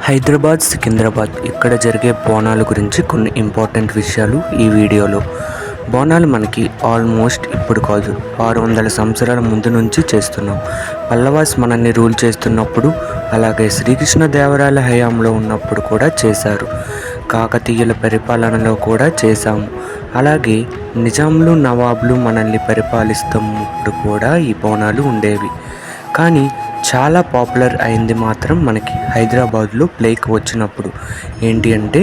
హైదరాబాద్, సికింద్రాబాద్ ఇక్కడ జరిగే బోనాల గురించి కొన్ని ఇంపార్టెంట్ విషయాలు ఈ వీడియోలో. బోనాలు మనకి ఆల్మోస్ట్ ఇప్పుడు కాదు 600 సంవత్సరాల ముందు నుంచి చేస్తున్నాం. పల్లవాస్ మనల్ని రూల్ చేస్తున్నప్పుడు, అలాగే శ్రీకృష్ణదేవరాయల హయాంలో ఉన్నప్పుడు కూడా చేశారు. కాకతీయుల పరిపాలనలో కూడా చేశాము. అలాగే నిజాంలు, నవాబులు మనల్ని పరిపాలిస్తున్నప్పుడు కూడా ఈ బోనాలు ఉండేవి. కానీ చాలా పాపులర్ అయింది మాత్రం మనకి హైదరాబాద్లో ప్లేక్ వచ్చినప్పుడు. ఏంటి అంటే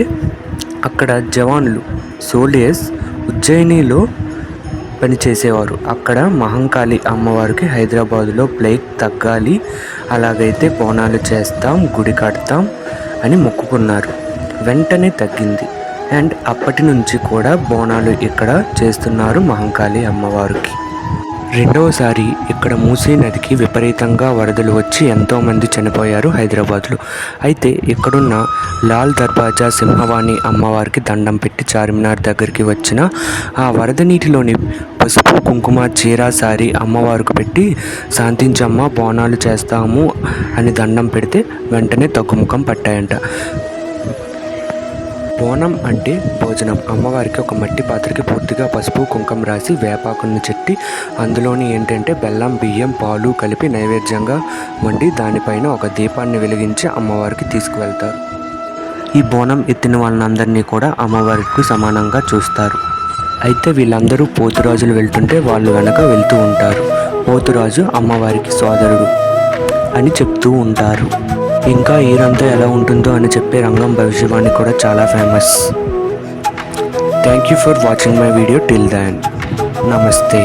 అక్కడ జవాన్లు, సోల్జర్స్ ఉజ్జయినిలో పనిచేసేవారు. అక్కడ మహంకాళి అమ్మవారికి హైదరాబాదులో ప్లేక్ తగ్గాలి, అలాగైతే బోనాలు చేస్తాం, గుడి కడతాం అని మొక్కుకున్నారు. వెంటనే తగ్గింది. అండ్ అప్పటి నుంచి కూడా బోనాలు ఇక్కడ చేస్తున్నారు మహంకాళి అమ్మవారికి. రెండవసారి ఇక్కడ మూసీ నదికి విపరీతంగా వరదలు వచ్చి ఎంతోమంది చనిపోయారు హైదరాబాద్లో. అయితే ఇక్కడున్న లాల్ దర్వాజా సింహవాణి అమ్మవారికి దండం పెట్టి చార్మినార్ దగ్గరికి వచ్చిన ఆ వరద నీటిలోని పసుపు, కుంకుమ, చీర, సారీ అమ్మవారికి పెట్టి శాంతించమ్మ, బోనాలు చేస్తాము అని దండం పెడితే వెంటనే తగ్గుముఖం పట్టాయంట. బోనం అంటే భోజనం. అమ్మవారికి ఒక మట్టి పాత్రకి పూర్తిగా పసుపు, కుంకుమ రాసి వేపాకులను చెట్టి అందులోని ఏంటంటే బెల్లం, బియ్యం, పాలు కలిపి నైవేద్యంగా వండి దానిపైన ఒక దీపాన్ని వెలిగించి అమ్మవారికి తీసుకువెళ్తారు. ఈ బోనం ఎత్తిన వాళ్ళందరినీ కూడా అమ్మవారికి సమానంగా చూస్తారు. అయితే వీళ్ళందరూ పోతురాజులు వెళ్తుంటే వాళ్ళు వెనక వెళ్తూ ఉంటారు. పోతురాజు అమ్మవారికి సోదరుడు అని చెప్తూ ఉంటారు. ఇంకా ఈరంతా ఎలా ఉంటుందో అని చెప్పే రంగం భవిష్యవాణి కూడా చాలా famous. Thank you for watching my video till then. నమస్తే.